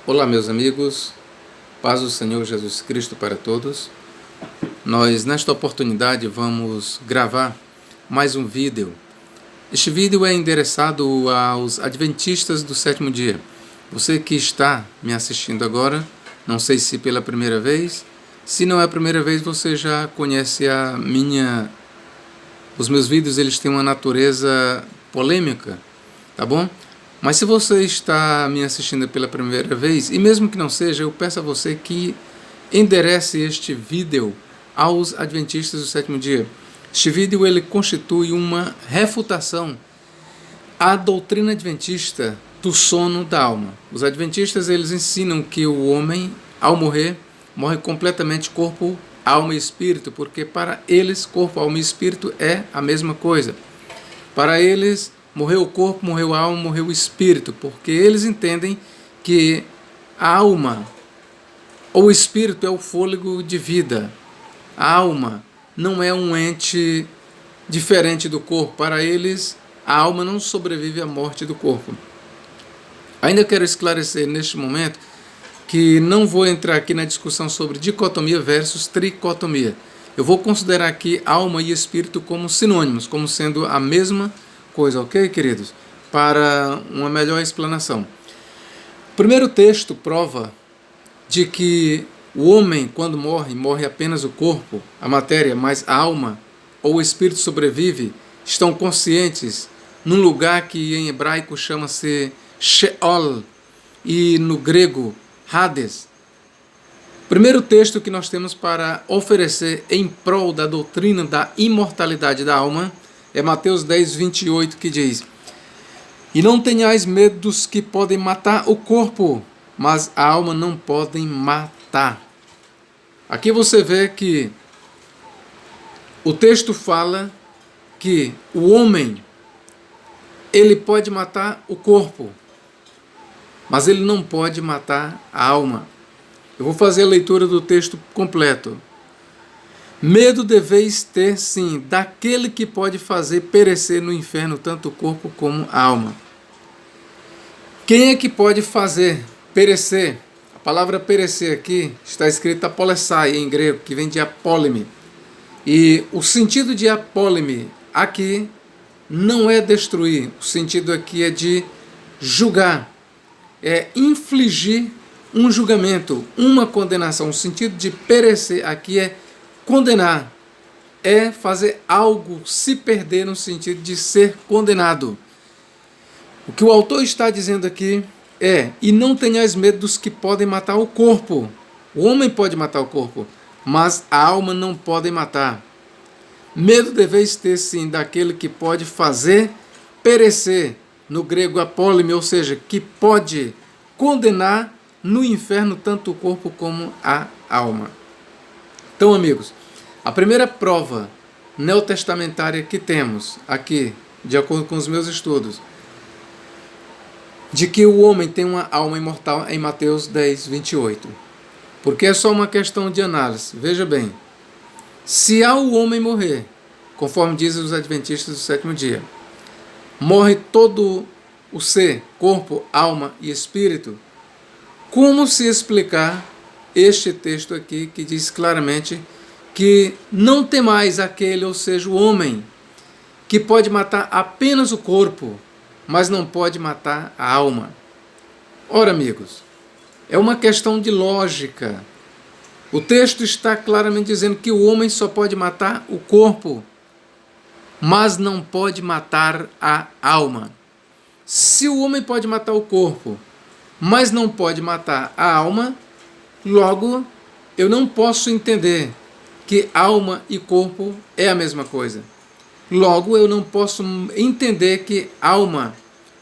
Olá, meus amigos, paz do Senhor Jesus Cristo para todos. Nós, nesta oportunidade, vamos gravar mais um vídeo. Este vídeo é endereçado aos adventistas do sétimo dia. Você que está me assistindo agora, não sei se pela primeira vez, se não é a primeira vez, você já conhece os meus vídeos, eles têm uma natureza polêmica, tá bom? Mas se você está me assistindo pela primeira vez, e mesmo que não seja, eu peço a você que enderece este vídeo aos adventistas do sétimo dia. Este vídeo ele constitui uma refutação à doutrina adventista do sono da alma. Os adventistas eles ensinam que o homem, ao morrer, morre completamente corpo, alma e espírito, porque para eles corpo, alma e espírito é a mesma coisa. Para eles morreu o corpo, morreu a alma, morreu o espírito, porque eles entendem que a alma ou o espírito é o fôlego de vida. A alma não é um ente diferente do corpo. Para eles, a alma não sobrevive à morte do corpo. Ainda quero esclarecer neste momento que não vou entrar aqui na discussão sobre dicotomia versus tricotomia. Eu vou considerar aqui alma e espírito como sinônimos, como sendo a mesma coisa, ok, queridos? Para uma melhor explanação. O primeiro texto prova de que o homem, quando morre, morre apenas o corpo, a matéria, mas a alma ou o espírito sobrevive, estão conscientes num lugar que em hebraico chama-se Sheol e no grego Hades. O primeiro texto que nós temos para oferecer em prol da doutrina da imortalidade da alma é Mateus 10, 28, que diz: E não tenhais medo dos que podem matar o corpo, mas a alma não podem matar. Aqui você vê que o texto fala que o homem, ele pode matar o corpo, mas ele não pode matar a alma. Eu vou fazer a leitura do texto completo. Medo deveis ter, sim, daquele que pode fazer perecer no inferno tanto o corpo como a alma. Quem é que pode fazer perecer? A palavra perecer aqui está escrita apolessai em grego, que vem de apólime. E o sentido de apólime aqui não é destruir, o sentido aqui é de julgar, é infligir um julgamento, uma condenação. O sentido de perecer aqui é condenar, é fazer algo se perder no sentido de ser condenado. O que o autor está dizendo aqui é: e não tenhais medo dos que podem matar o corpo. O homem pode matar o corpo, mas a alma não pode matar. Medo deveis ter, sim, daquele que pode fazer perecer, no grego apólime, ou seja, que pode condenar no inferno tanto o corpo como a alma. Então, amigos, a primeira prova neotestamentária que temos aqui, de acordo com os meus estudos, de que o homem tem uma alma imortal em Mateus 10, 28. Porque é só uma questão de análise. Veja bem, se ao homem morrer, conforme dizem os adventistas do sétimo dia, morre todo o ser, corpo, alma e espírito, como se explicar este texto aqui que diz claramente que não tem mais aquele, ou seja, o homem, que pode matar apenas o corpo, mas não pode matar a alma? Ora, amigos, é uma questão de lógica. O texto está claramente dizendo que o homem só pode matar o corpo, mas não pode matar a alma. Se o homem pode matar o corpo, mas não pode matar a alma, logo eu não posso entender que alma e corpo é a mesma coisa. Logo eu não posso entender que alma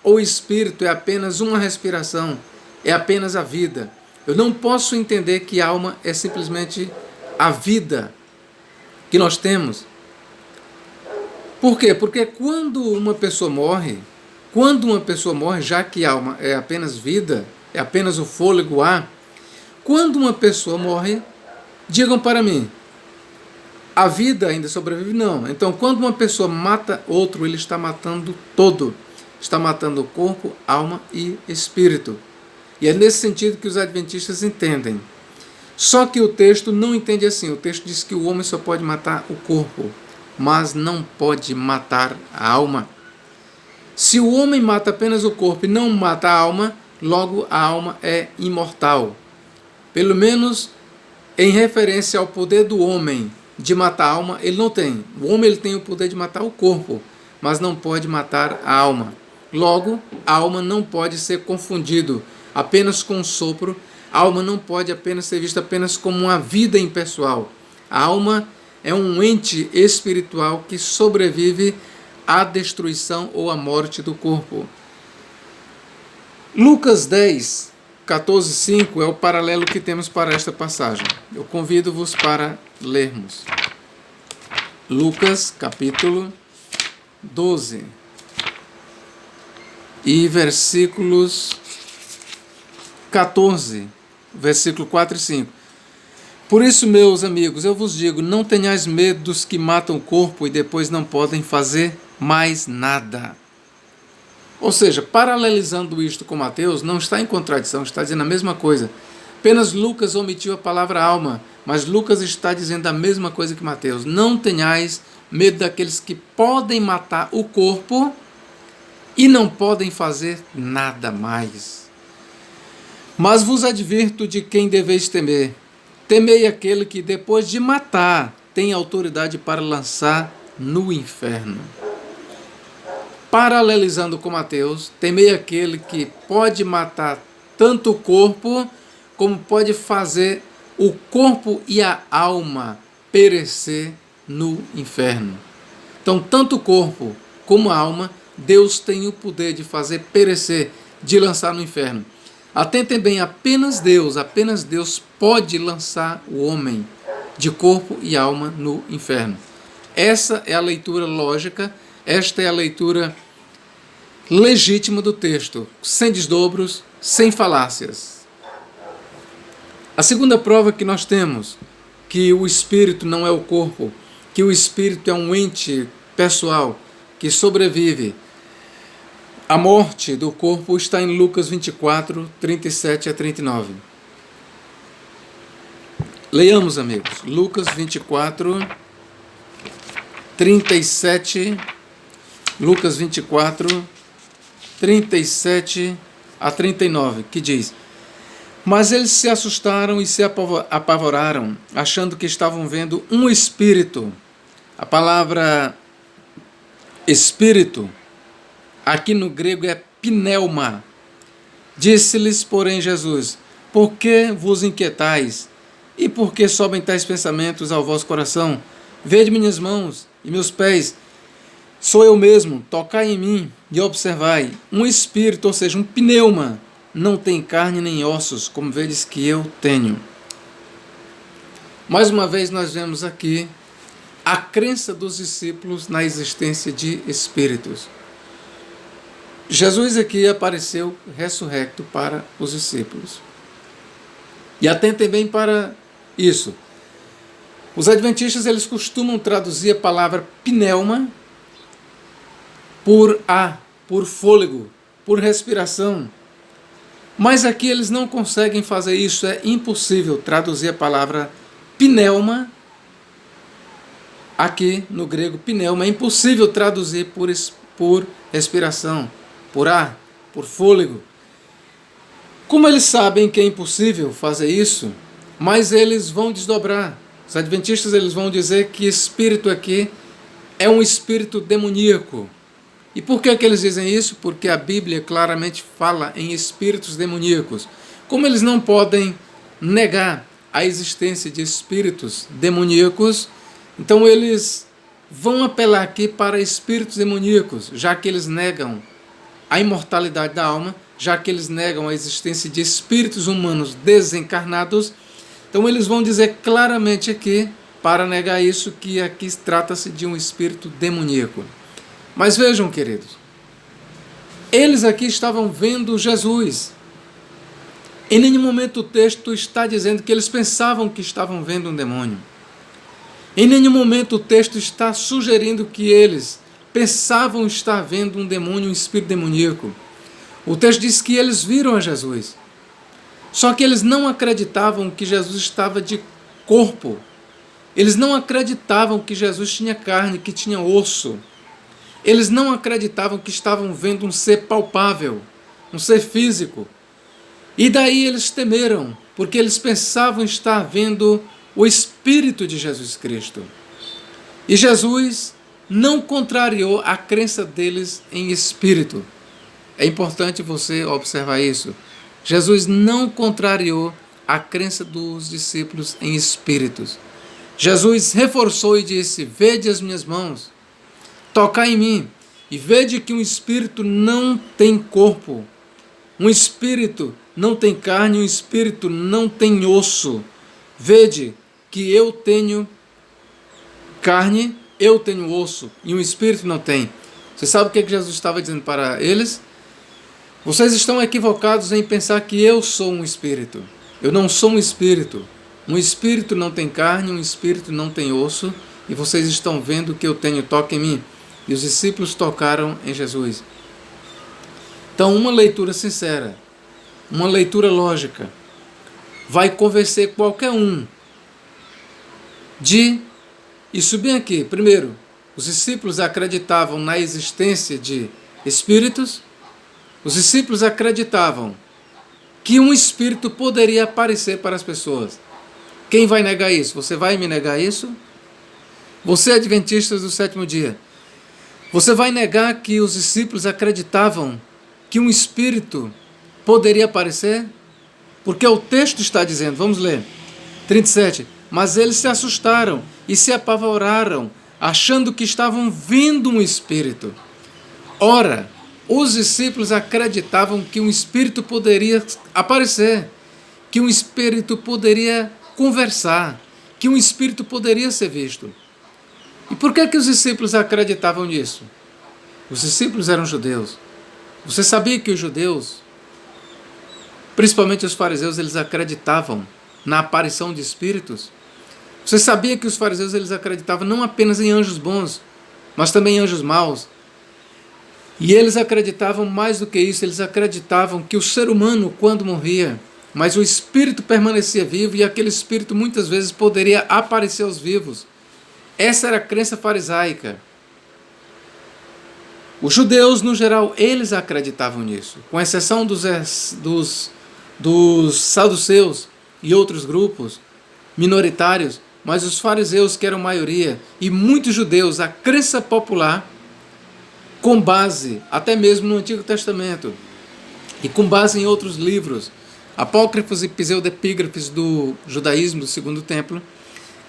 ou espírito é apenas uma respiração, é apenas a vida. Eu não posso entender que alma é simplesmente a vida que nós temos. Por quê? Porque quando uma pessoa morre, já que alma é apenas vida, é apenas o fôlego ar, quando uma pessoa morre, digam para mim, a vida ainda sobrevive? Não. Então, quando uma pessoa mata outro, ele está matando todo. Está matando o corpo, alma e espírito. E é nesse sentido que os adventistas entendem. Só que o texto não entende assim. O texto diz que o homem só pode matar o corpo, mas não pode matar a alma. Se o homem mata apenas o corpo e não mata a alma, logo a alma é imortal. Pelo menos em referência ao poder do homem de matar a alma, ele não tem. O homem ele tem o poder de matar o corpo, mas não pode matar a alma. Logo, a alma não pode ser confundido apenas com um sopro. A alma não pode apenas ser vista apenas como uma vida impessoal. A alma é um ente espiritual que sobrevive à destruição ou à morte do corpo. Lucas 10, 14, 5 é o paralelo que temos para esta passagem. Eu convido-vos para lermos. Lucas, capítulo 12 e versículos 14, versículo 4 e 5. Por isso, meus amigos, eu vos digo, não tenhais medo dos que matam o corpo e depois não podem fazer mais nada. Ou seja, paralelizando isto com Mateus, não está em contradição, está dizendo a mesma coisa. Apenas Lucas omitiu a palavra alma, mas Lucas está dizendo a mesma coisa que Mateus. Não tenhais medo daqueles que podem matar o corpo e não podem fazer nada mais. Mas vos advirto de quem deveis temer. Temei aquele que, depois de matar, tem autoridade para lançar no inferno. Paralelizando com Mateus, temei aquele que pode matar tanto o corpo, como pode fazer o corpo e a alma perecer no inferno. Então, tanto o corpo como a alma, Deus tem o poder de fazer perecer, de lançar no inferno. Atentem bem, apenas Deus pode lançar o homem de corpo e alma no inferno. Essa é a leitura lógica, esta é a leitura legítima do texto, sem desdobros, sem falácias. A segunda prova que nós temos, que o espírito não é o corpo, que o espírito é um ente pessoal que sobrevive à morte do corpo, está em Lucas 24, 37 a 39. Leiamos, amigos. Lucas 24, 37. Lucas 24, 37 a 39, que diz: Mas eles se assustaram e se apavoraram, achando que estavam vendo um espírito. A palavra espírito aqui no grego é pneuma. Disse-lhes, porém, Jesus: Por que vos inquietais? E por que sobem tais pensamentos ao vosso coração? Vede minhas mãos e meus pés. Sou eu mesmo, tocai em mim e observai. Um espírito, ou seja, um pneuma, não tem carne nem ossos, como vedes que eu tenho. Mais uma vez nós vemos aqui a crença dos discípulos na existência de espíritos. Jesus aqui apareceu ressurrecto para os discípulos. E atentem bem para isso. Os adventistas eles costumam traduzir a palavra pneuma por ar, por fôlego, por respiração. Mas aqui eles não conseguem fazer isso, é impossível traduzir a palavra pneuma, aqui no grego pneuma, é impossível traduzir por respiração, por ar, por fôlego. Como eles sabem que é impossível fazer isso, mas eles vão desdobrar. Os adventistas eles vão dizer que espírito aqui é um espírito demoníaco. E por que eles dizem isso? Porque a Bíblia claramente fala em espíritos demoníacos. Como eles não podem negar a existência de espíritos demoníacos, então eles vão apelar aqui para espíritos demoníacos, já que eles negam a imortalidade da alma, já que eles negam a existência de espíritos humanos desencarnados. Então eles vão dizer claramente aqui, para negar isso, que aqui trata-se de um espírito demoníaco. Mas vejam, queridos, eles aqui estavam vendo Jesus. Em nenhum momento o texto está dizendo que eles pensavam que estavam vendo um demônio. Em nenhum momento o texto está sugerindo que eles pensavam estar vendo um demônio, um espírito demoníaco. O texto diz que eles viram a Jesus. Só que eles não acreditavam que Jesus estava de corpo. Eles não acreditavam que Jesus tinha carne, que tinha osso. Eles não acreditavam que estavam vendo um ser palpável, um ser físico. E daí eles temeram, porque eles pensavam estar vendo o Espírito de Jesus Cristo. E Jesus não contrariou a crença deles em Espírito. É importante você observar isso. Jesus não contrariou a crença dos discípulos em Espíritos. Jesus reforçou e disse: vede as minhas mãos, tocai em mim, e vede que um espírito não tem corpo, um espírito não tem carne, um espírito não tem osso. Vede que eu tenho carne, eu tenho osso, e um espírito não tem. Você sabe o que Jesus estava dizendo para eles? Vocês estão equivocados em pensar que eu sou um espírito. Eu não sou um espírito. Um espírito não tem carne, um espírito não tem osso, e vocês estão vendo que eu tenho, toque em mim. E os discípulos tocaram em Jesus. Então, uma leitura sincera, uma leitura lógica, vai convencer qualquer um de isso bem aqui. Primeiro, os discípulos acreditavam na existência de espíritos. Os discípulos acreditavam que um espírito poderia aparecer para as pessoas. Quem vai negar isso? Você vai me negar isso? Você é adventista do sétimo dia. Você vai negar que os discípulos acreditavam que um espírito poderia aparecer? Porque o texto está dizendo, vamos ler, 37, mas eles se assustaram e se apavoraram, achando que estavam vendo um espírito. Ora, os discípulos acreditavam que um espírito poderia aparecer, que um espírito poderia conversar, que um espírito poderia ser visto. E por que os discípulos acreditavam nisso? Os discípulos eram judeus. Você sabia que os judeus, principalmente os fariseus, eles acreditavam na aparição de espíritos? Você sabia que os fariseus eles acreditavam não apenas em anjos bons, mas também em anjos maus? E eles acreditavam mais do que isso, eles acreditavam que o ser humano, quando morria, mas o espírito permanecia vivo e aquele espírito muitas vezes poderia aparecer aos vivos. Essa era a crença farisaica. Os judeus, no geral, eles acreditavam nisso, com exceção dos saduceus e outros grupos minoritários, mas os fariseus, que eram maioria, e muitos judeus, a crença popular, com base até mesmo no Antigo Testamento, e com base em outros livros, apócrifos e pseudepígrafes do judaísmo do Segundo Templo,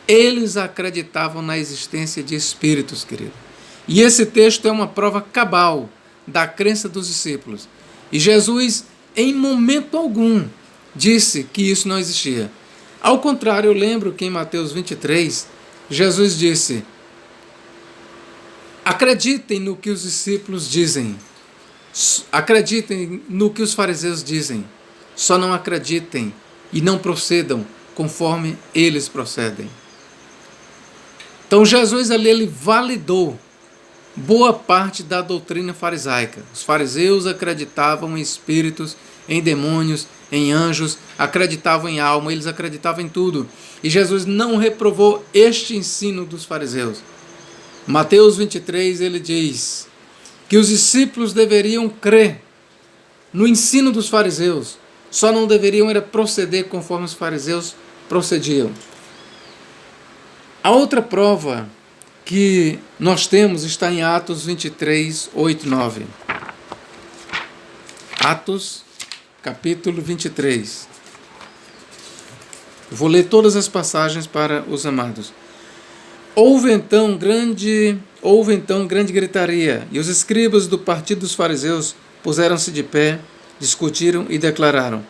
eles acreditavam na existência de espíritos, querido. E esse texto é uma prova cabal da crença dos discípulos. E Jesus, em momento algum, disse que isso não existia. Ao contrário, eu lembro que em Mateus 23, Jesus disse: acreditem no que os discípulos dizem, acreditem no que os fariseus dizem, só não acreditem e não procedam conforme eles procedem. Então Jesus ali ele validou boa parte da doutrina farisaica. Os fariseus acreditavam em espíritos, em demônios, em anjos, acreditavam em alma, eles acreditavam em tudo. E Jesus não reprovou este ensino dos fariseus. Mateus 23, ele diz que os discípulos deveriam crer no ensino dos fariseus, só não deveriam era proceder conforme os fariseus procediam. A outra prova que nós temos está em Atos 23, 8 e 9. Atos, capítulo 23. Eu vou ler todas as passagens para os amados. Houve então grande gritaria, e os escribas do partido dos fariseus puseram-se de pé, discutiram e declararam: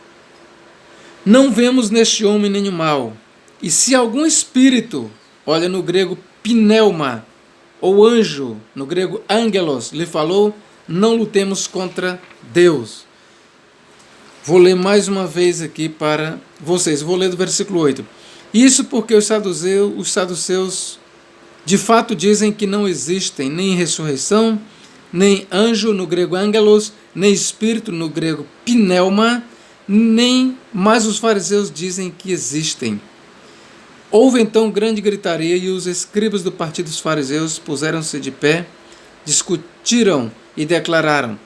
não vemos neste homem nenhum mal, e se algum espírito, olha no grego pneuma, ou anjo, no grego angelos, lhe falou, não lutemos contra Deus. Vou ler mais uma vez aqui para vocês, vou ler do versículo 8. Isso porque os saduceus de fato dizem que não existem nem ressurreição, nem anjo, no grego angelos, nem espírito, no grego pneuma, nem mais os fariseus dizem que existem. Houve então grande gritaria e os escribas do partido dos fariseus puseram-se de pé, discutiram e declararam: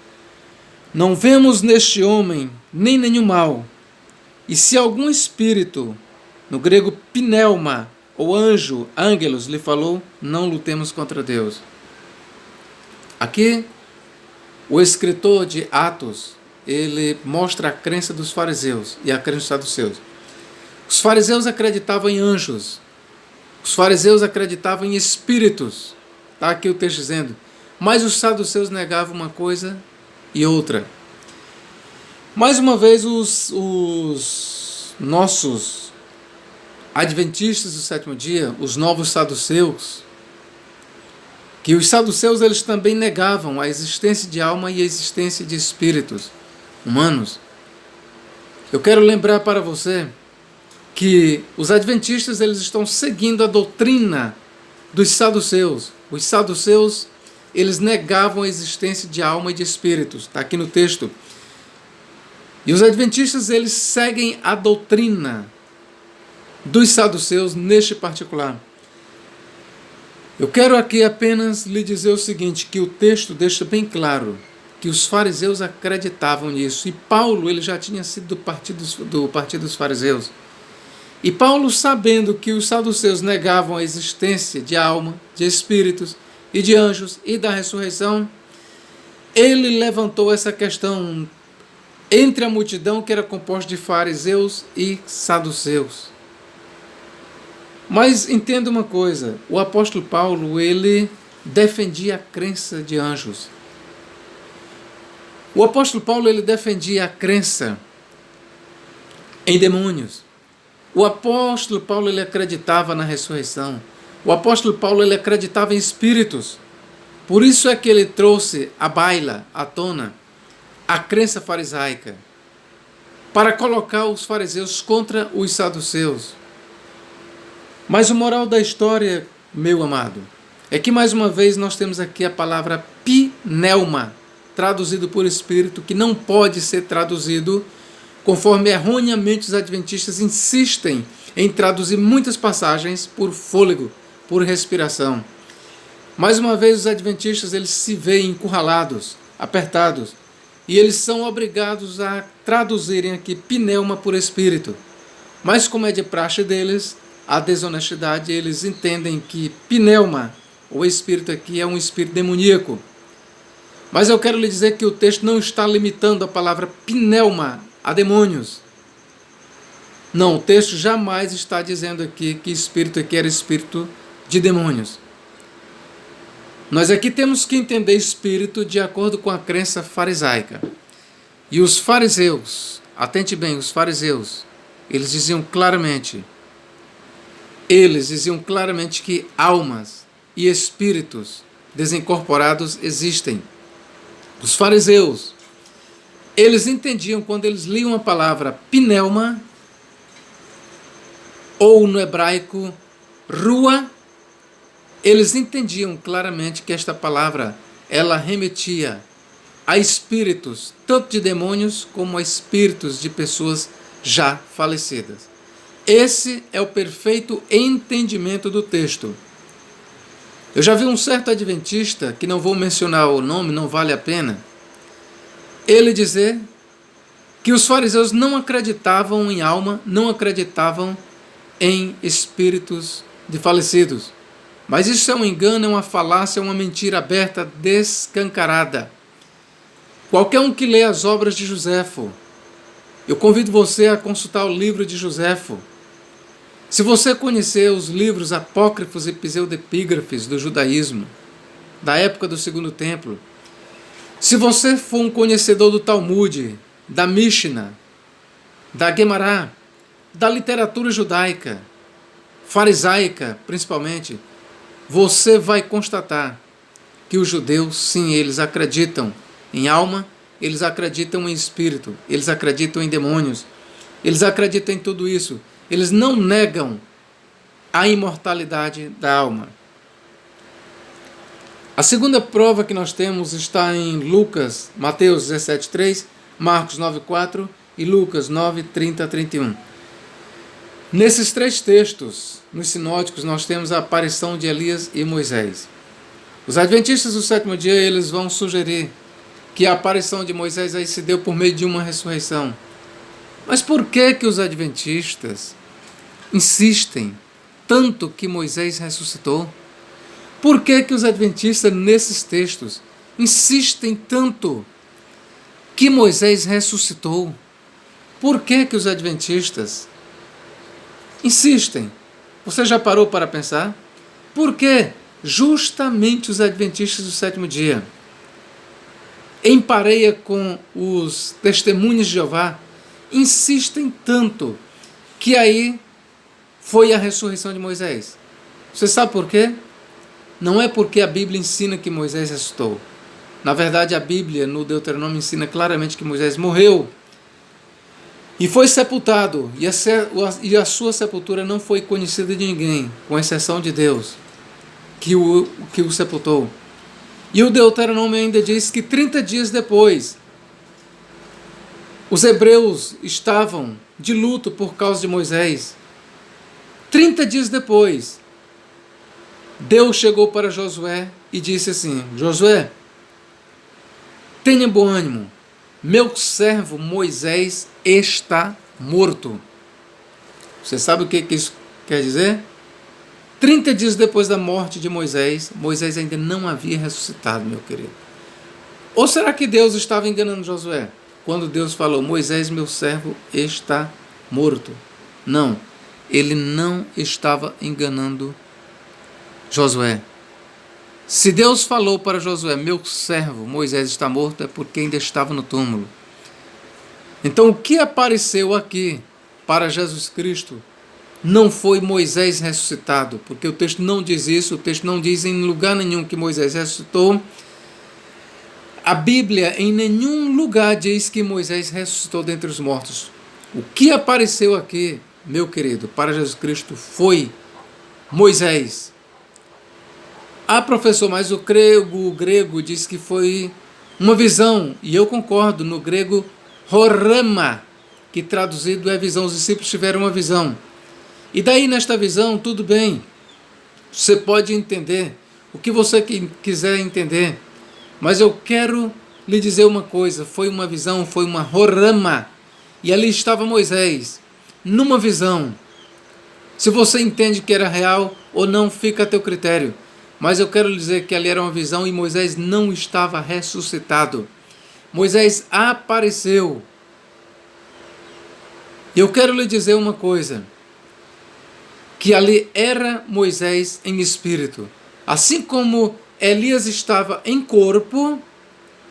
não vemos neste homem nem nenhum mal. E se algum espírito, no grego pneuma, ou anjo, ângelos, lhe falou, não lutemos contra Deus. Aqui, o escritor de Atos, ele mostra a crença dos fariseus e a crença dos saduceus. Os fariseus acreditavam em anjos. Os fariseus acreditavam em espíritos. Está aqui o texto dizendo. Mas os saduceus negavam uma coisa e outra. Mais uma vez, os nossos adventistas do sétimo dia, os novos saduceus, que os saduceus eles também negavam a existência de alma e a existência de espíritos humanos. Eu quero lembrar para você que os adventistas eles estão seguindo a doutrina dos saduceus. Os saduceus eles negavam a existência de alma e de espíritos. Está aqui no texto. E os adventistas eles seguem a doutrina dos saduceus neste particular. Eu quero aqui apenas lhe dizer o seguinte, que o texto deixa bem claro que os fariseus acreditavam nisso. E Paulo ele já tinha sido do partido dos fariseus. E Paulo, sabendo que os saduceus negavam a existência de alma, de espíritos e de anjos e da ressurreição, ele levantou essa questão entre a multidão que era composta de fariseus e saduceus. Mas entenda uma coisa, o apóstolo Paulo, ele defendia a crença de anjos. O apóstolo Paulo, ele defendia a crença em demônios. O apóstolo Paulo, ele acreditava na ressurreição. O apóstolo Paulo, ele acreditava em espíritos. Por isso é que ele trouxe à baila, à tona, a crença farisaica, para colocar os fariseus contra os saduceus. Mas o moral da história, meu amado, é que mais uma vez nós temos aqui a palavra pneuma, traduzido por espírito, que não pode ser traduzido conforme erroneamente os adventistas insistem em traduzir muitas passagens por fôlego, por respiração. Mais uma vez os adventistas eles se veem encurralados, apertados, e eles são obrigados a traduzirem aqui pneuma por espírito. Mas como é de praxe deles, a desonestidade, eles entendem que pneuma, o espírito aqui, é um espírito demoníaco. Mas eu quero lhe dizer que o texto não está limitando a palavra pneuma a demônios. Não, o texto jamais está dizendo aqui que espírito aqui era espírito de demônios. Nós aqui temos que entender espírito de acordo com a crença farisaica. E os fariseus, atente bem, os fariseus, eles diziam claramente que almas e espíritos desincorporados existem. Os fariseus, eles entendiam quando eles liam a palavra pneuma, ou no hebraico rua, eles entendiam claramente que esta palavra ela remetia a espíritos, tanto de demônios como a espíritos de pessoas já falecidas. Esse é o perfeito entendimento do texto. Eu já vi um certo adventista, que não vou mencionar o nome, não vale a pena, ele dizer que os fariseus não acreditavam em alma, não acreditavam em espíritos de falecidos. Mas isso é um engano, é uma falácia, é uma mentira aberta, descancarada. Qualquer um que lê as obras de Joséfo, eu convido você a consultar o livro de Joséfo. Se você conhecer os livros apócrifos e pseudepígrafes do judaísmo, da época do Segundo Templo, se você for um conhecedor do Talmud, da Mishnah, da Gemara, da literatura judaica, farisaica principalmente, você vai constatar que os judeus, sim, eles acreditam em alma, eles acreditam em espírito, eles acreditam em demônios, eles acreditam em tudo isso. Eles não negam a imortalidade da alma. A segunda prova que nós temos está em Lucas, Mateus 17:3, Marcos 9:4 e Lucas 9, 30 a 31. Nesses três textos, nos sinóticos, nós temos a aparição de Elias e Moisés. Os adventistas do sétimo dia, eles vão sugerir que a aparição de Moisés aí se deu por meio de uma ressurreição. Mas por que os adventistas insistem tanto que Moisés ressuscitou? Por que os adventistas, nesses textos, insistem tanto que Moisés ressuscitou? Por que os adventistas insistem? Você já parou para pensar? Por que justamente os adventistas do sétimo dia, em pareia com os testemunhos de Jeová, insistem tanto que aí foi a ressurreição de Moisés? Você sabe por quê? Não é porque a Bíblia ensina que Moisés ressuscitou. Na verdade, a Bíblia, no Deuteronômio, ensina claramente que Moisés morreu e foi sepultado, e a sua sepultura não foi conhecida de ninguém, com exceção de Deus, que o sepultou. E o Deuteronômio ainda diz que 30 dias depois, os hebreus estavam de luto por causa de Moisés. 30 dias depois, Deus chegou para Josué e disse assim: Josué, tenha bom ânimo, meu servo Moisés está morto. Você sabe o que isso quer dizer? 30 dias depois da morte de Moisés, Moisés ainda não havia ressuscitado, meu querido. Ou será que Deus estava enganando Josué quando Deus falou: Moisés, meu servo, está morto? Não, ele não estava enganando Josué. Se Deus falou para Josué: meu servo Moisés está morto, é porque ainda estava no túmulo. Então o que apareceu aqui para Jesus Cristo não foi Moisés ressuscitado, porque o texto não diz isso, o texto não diz em lugar nenhum que Moisés ressuscitou. A Bíblia em nenhum lugar diz que Moisés ressuscitou dentre os mortos. O que apareceu aqui, meu querido, para Jesus Cristo foi Moisés. Ah, professor, mas o grego diz que foi uma visão, e eu concordo, no grego horama, que traduzido é visão, os discípulos tiveram uma visão. E daí nesta visão, tudo bem, você pode entender o que você quiser entender, mas eu quero lhe dizer uma coisa: foi uma visão, foi uma horama, e ali estava Moisés, numa visão. Se você entende que era real ou não, fica a teu critério. Mas eu quero dizer que ali era uma visão e Moisés não estava ressuscitado. Moisés apareceu. E eu quero lhe dizer uma coisa: que ali era Moisés em espírito. Assim como Elias estava em corpo,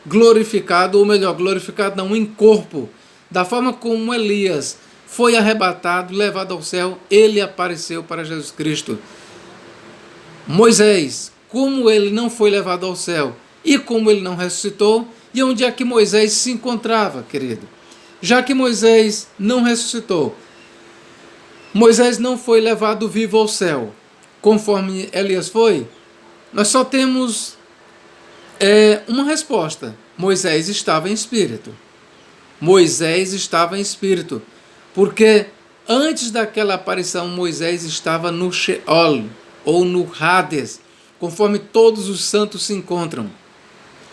glorificado, ou melhor, glorificado não, em corpo. Da forma como Elias foi arrebatado, levado ao céu, ele apareceu para Jesus Cristo. Moisés, como ele não foi levado ao céu e como ele não ressuscitou, e onde é que Moisés se encontrava, querido? Já que Moisés não ressuscitou, Moisés não foi levado vivo ao céu, conforme Elias foi, nós só temos uma resposta: Moisés estava em espírito. Moisés estava em espírito, porque antes daquela aparição Moisés estava no Sheol, ou no Hades, conforme todos os santos se encontram.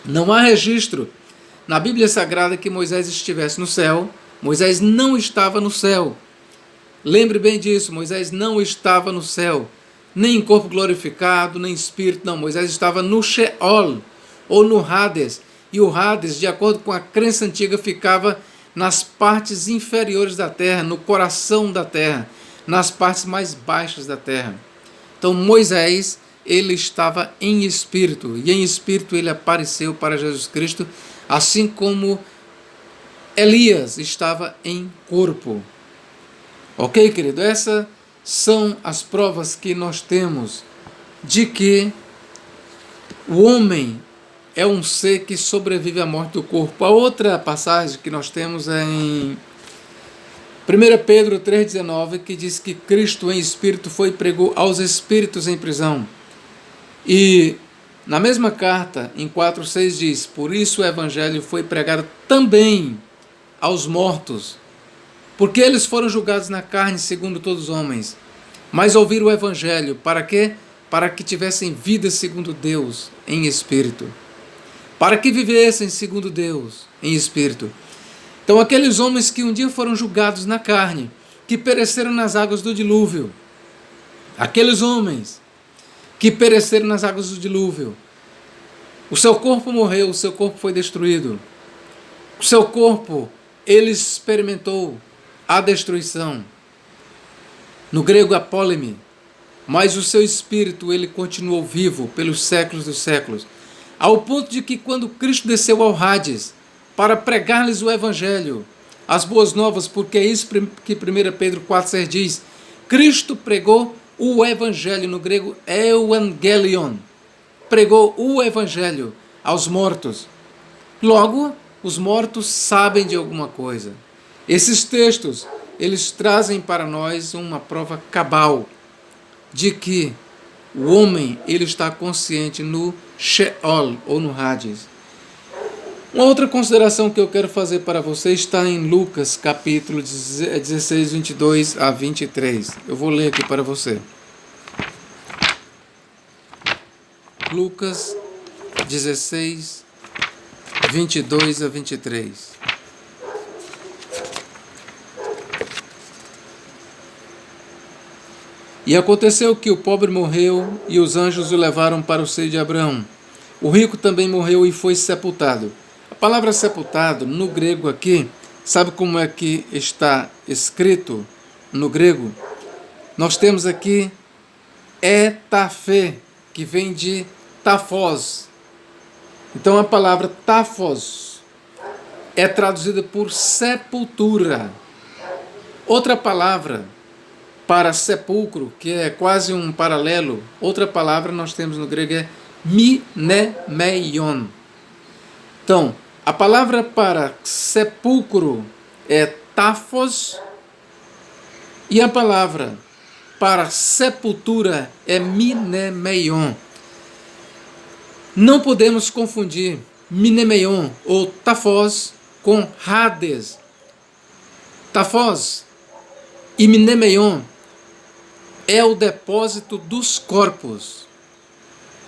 Não há registro na Bíblia Sagrada que Moisés estivesse no céu. Moisés não estava no céu. Lembre bem disso, Moisés não estava no céu, nem em corpo glorificado, nem em espírito, não. Moisés estava no Sheol, ou no Hades. E o Hades, de acordo com a crença antiga, ficava nas partes inferiores da terra, no coração da terra, nas partes mais baixas da terra. Então Moisés, ele estava em espírito, e em espírito ele apareceu para Jesus Cristo, assim como Elias estava em corpo. Ok, querido? Essas são as provas que nós temos de que o homem é um ser que sobrevive à morte do corpo. A outra passagem que nós temos é em 1 Pedro 3,19, que diz que Cristo em espírito foi e pregou aos espíritos em prisão. E na mesma carta, em 4,6 diz: por isso o evangelho foi pregado também aos mortos, Porque eles foram julgados na carne segundo todos os homens, mas ouviram o Evangelho, para quê? Para que tivessem vida segundo Deus, em espírito. Para que vivessem segundo Deus, em espírito. Então aqueles homens que um dia foram julgados na carne, que pereceram nas águas do dilúvio, aqueles homens que pereceram nas águas do dilúvio, o seu corpo morreu, o seu corpo foi destruído, o seu corpo, ele experimentou a destruição, no grego apóleme, mas o seu espírito, ele continuou vivo pelos séculos dos séculos, ao ponto de que quando Cristo desceu ao Hades, para pregar-lhes o Evangelho, as boas novas, porque é isso que 1 Pedro 4,6 diz, Cristo pregou o Evangelho, no grego Evangelion, pregou o Evangelho aos mortos. Logo, os mortos sabem de alguma coisa. Esses textos, eles trazem para nós uma prova cabal de que o homem, ele está consciente no Sheol, ou no Hades. Uma outra consideração que eu quero fazer para você está em Lucas, capítulo 16, 22 a 23. Eu vou ler aqui para você. Lucas 16, 22 a 23. E aconteceu que o pobre morreu e os anjos o levaram para o seio de Abraão. O rico também morreu e foi sepultado. A palavra sepultado, no grego aqui, sabe como é que está escrito no grego? Nós temos aqui etafé, que vem de tafós. Então a palavra tafós é traduzida por sepultura. Outra palavra para sepulcro, que é quase um paralelo, outra palavra nós temos no grego é mnemeion. Então, a palavra para sepulcro é tafos e a palavra para sepultura é mnemeion. Não podemos confundir mnemeion ou tafos com Hades. Tafos e mnemeion é o depósito dos corpos.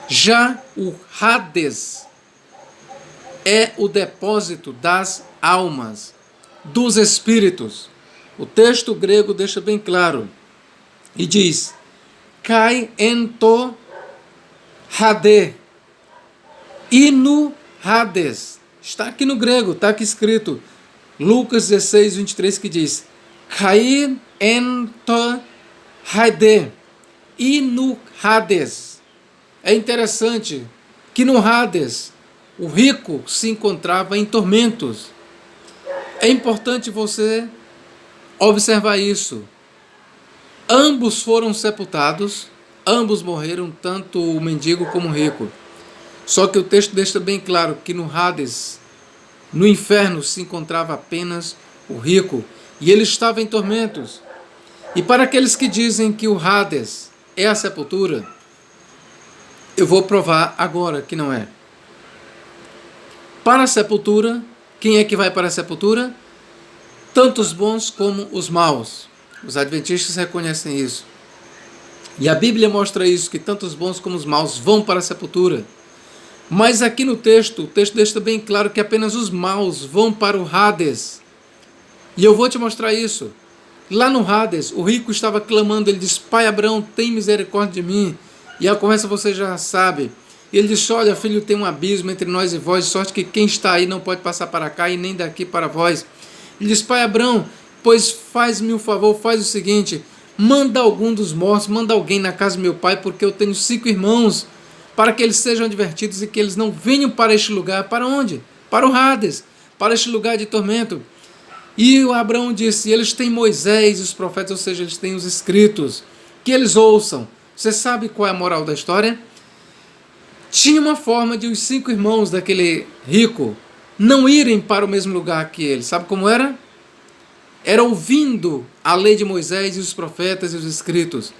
Já o Hades é o depósito das almas, dos espíritos. O texto grego deixa bem claro e diz: Kai ento hade. E no Hades, está aqui no grego, está aqui escrito, Lucas 16, 23, que diz: Kai ento hade. E no Hades. É interessante que no Hades o rico se encontrava em tormentos. É importante você observar isso. Ambos foram sepultados, ambos morreram, tanto o mendigo como o rico. Só que o texto deixa bem claro que no Hades, no inferno, se encontrava apenas o rico, e ele estava em tormentos. E para aqueles que dizem que o Hades é a sepultura, eu vou provar agora que não é. Para a sepultura, quem é que vai para a sepultura? Tanto os bons como os maus. Os adventistas reconhecem isso. E a Bíblia mostra isso, que tanto os bons como os maus vão para a sepultura. Mas aqui no texto, o texto deixa bem claro que apenas os maus vão para o Hades. E eu vou te mostrar isso. Lá no Hades, o rico estava clamando, ele diz: Pai Abraão, tem misericórdia de mim. E a conversa você já sabe. Ele disse: olha, filho, tem um abismo entre nós e vós, de sorte que quem está aí não pode passar para cá e nem daqui para vós. Ele diz: Pai Abraão, pois faz-me um favor, faz o seguinte, manda algum dos mortos, manda alguém na casa do meu pai, porque eu tenho 5 irmãos, para que eles sejam advertidos e que eles não venham para este lugar. Para onde? Para o Hades, para este lugar de tormento. E o Abraão disse: eles têm Moisés e os profetas, ou seja, eles têm os escritos, que eles ouçam. Você sabe qual é a moral da história? Tinha uma forma de os 5 irmãos daquele rico não irem para o mesmo lugar que ele. Sabe como era? Era ouvindo a lei de Moisés e os profetas e os escritos.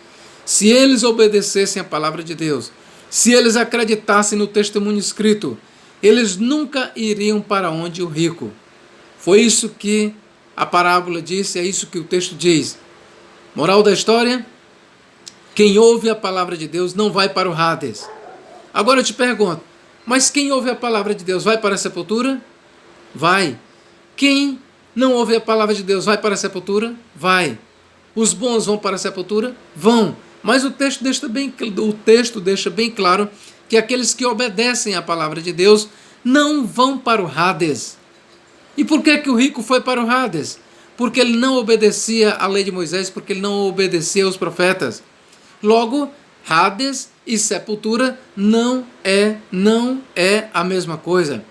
Se eles obedecessem a palavra de Deus, se eles acreditassem no testemunho escrito, eles nunca iriam para onde o rico. Foi isso que a parábola disse, é isso que o texto diz. Moral da história: quem ouve a palavra de Deus não vai para o Hades. Agora eu te pergunto, mas quem ouve a palavra de Deus vai para a sepultura? Vai. Quem não ouve a palavra de Deus vai para a sepultura? Vai. Os bons vão para a sepultura? Vão. Mas o texto deixa bem claro que aqueles que obedecem à palavra de Deus não vão para o Hades. E por que o rico foi para o Hades? Porque ele não obedecia à lei de Moisés, porque ele não obedecia aos profetas. Logo, Hades e sepultura não é a mesma coisa.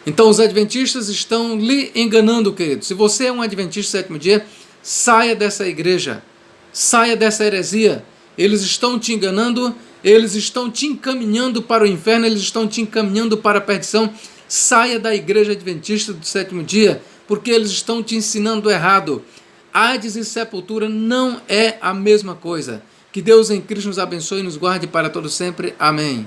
Então os adventistas estão lhe enganando, querido. Se você é um adventista do sétimo dia, saia dessa igreja, saia dessa heresia. Eles estão te enganando, eles estão te encaminhando para o inferno, eles estão te encaminhando para a perdição. Saia da igreja adventista do sétimo dia, porque eles estão te ensinando errado. Hades e sepultura não é a mesma coisa. Que Deus em Cristo nos abençoe e nos guarde para todo sempre. Amém.